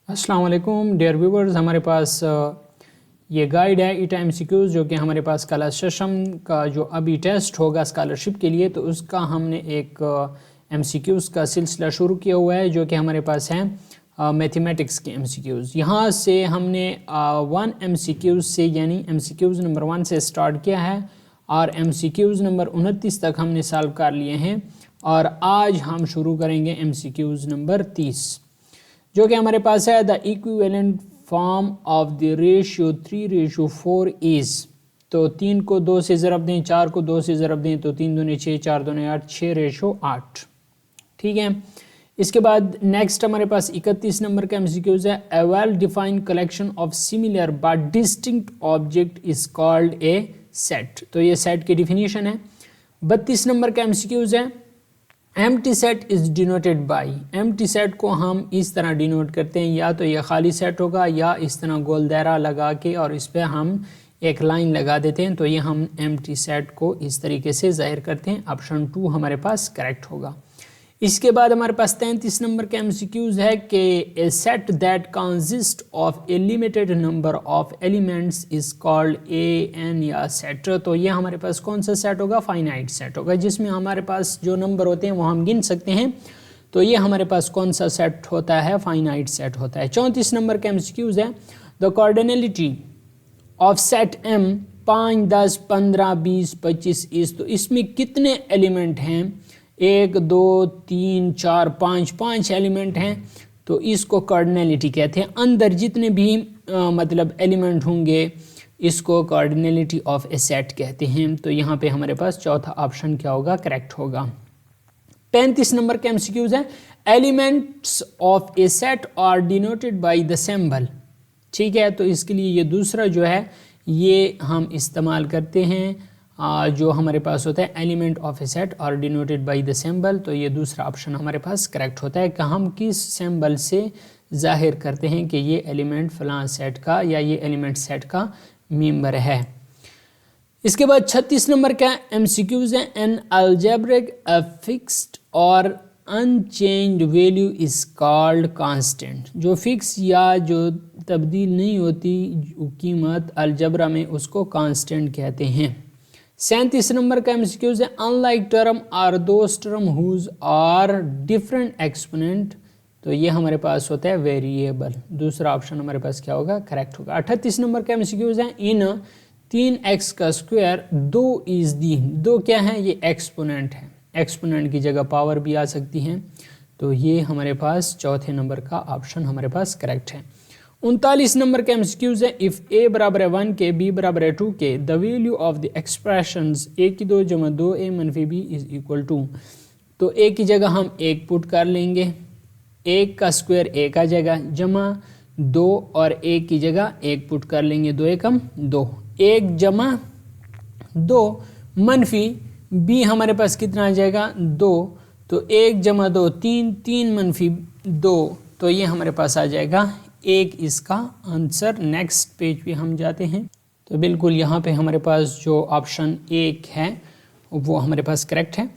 अस्सलाम वालेकुम dear viewers, हमारे पास ये गाइड है ईटा एमसीक्यूज़ जो कि हमारे पास कल सेशन का जो अभी टेस्ट होगा स्कॉलरशिप के लिए, तो उसका हमने एक एमसीक्यूज़ का सिलसिला शुरू किया हुआ है जो कि हमारे पास है मैथमेटिक्स के एमसीक्यूज़। यहाँ से हमने 1 एमसीक्यूज़ से यानी एमसीक्यूज़ नंबर 1 से स्टार्ट किया है और एमसीक्यूज़ नंबर 29 तक हमने सॉल्व कर लिए हैं और आज हम शुरू करेंगे एमसीक्यूज़ नंबर 30 जो कि हमारे पास है the equivalent form of the ratio 3:4 is. तो 3 को 2 से ज़रब दें, 4 को 2 से ज़रब दें तो 3 दूनी 6, 4 दूनी 8, 6:8। ठीक है। इसके बाद नेक्स्ट हमारे पास 31 नंबर का एमसीक्यूज़ है a well defined collection of similar but distinct object is called a set. तो ये सेट की डिफिनीशन है। 32 नंबर का एमसीक्यूज़ है empty set is denoted by. Empty set को हम इस तरह डिनोट करते हैं, या तो ये खाली सेट होगा या इस तरह गोल दायरा लगा के और इस पर हम एक लाइन लगा देते हैं, तो ये हम एम्प्टी सेट को इस तरीके से जाहिर करते हैं। ऑप्शन 2 हमारे पास करेक्ट होगा। इसके बाद हमारे पास 33 नंबर का एमसीक्यूज़ है कि a set that consist of a limited number of elements is called a an या सेट। तो ये हमारे पास कौन सा सेट होगा? फाइनाइट सेट होगा, जिसमें हमारे पास जो नंबर होते हैं वो हम गिन सकते हैं। तो ये हमारे पास कौन सा सेट होता है? फाइनाइट सेट होता है। 34 नंबर का एमसीक्यूज़ है the cardinality of set M 5, 10, 15, 20, 25 इस। तो इसमें कितने एलिमेंट हैं? 1, 2, 3, 4, 5 एलिमेंट हैं, तो इसको कार्डिनलिटी कहते हैं। अंदर जितने भी मतलब एलिमेंट होंगे इसको कार्डिनलिटी ऑफ ए सेट कहते हैं। तो यहाँ पे हमारे पास चौथा ऑप्शन क्या होगा? करेक्ट होगा। 35 नंबर का एमसीक्यूज़ है elements of a set are denoted by the symbol. ठीक है, तो इसके लिए ये दूसरा जो है ये हम इस्तेमाल करते हैं, जो हमारे पास होता है एलिमेंट ऑफ ए सेट और डिनोटेड बाय द सिंबल। तो ये दूसरा ऑप्शन हमारे पास करेक्ट होता है कि हम किस सिंबल से जाहिर करते हैं कि ये एलिमेंट फलां सेट का या ये एलिमेंट सेट का मेंबर है। इसके बाद 36 नंबर का एमसीक्यूज़ है एन अलजेब्रिक फिक्स्ड और unchanged value is called constant. जो फिक्स या जो तब्दील नहीं होती कीमत अलजबरा में, उसको कांस्टेंट कहते हैं। 37 नंबर का एमसीक्यूज़ है unlike term are those term whose are different exponent. तो ये हमारे पास होता है वेरिएबल। दूसरा ऑप्शन हमारे पास क्या होगा? करेक्ट होगा। 38 नंबर का एमसीक्यूज़ है इन 3x का स्क्वायर 2 इज दी। 2 क्या है? ये एक्सपोनेंट है। एक्सपोनेंट की जगह पावर भी आ सकती है। तो ये हमारे पास चौथे नंबर का ऑप्शन हमारे पास करेक्ट है। 39 नंबर का एमसीक्यूज़ है इफ़ a बराबर है 1 के, b बराबर है 2 के, the value of the expressions a की 2 जमा 2a मनफी b इज इक्वल टू। तो a की जगह हम 1 पुट कर लेंगे, 1 का स्क्वायर 1 आ जाएगा, जमा 2 और 1 की जगह 1 पुट कर लेंगे, 2 एकम 2, 1 जमा 2 मनफी b हमारे पास कितना आ जाएगा? 2। तो 1 जमा 2 3, 3 मनफी 2, तो ये हमारे पास आ जाएगा 1 इसका आंसर। नेक्स्ट पेज पे हम जाते हैं, तो बिल्कुल यहाँ पे हमारे पास जो ऑप्शन 1 है वो हमारे पास करेक्ट है।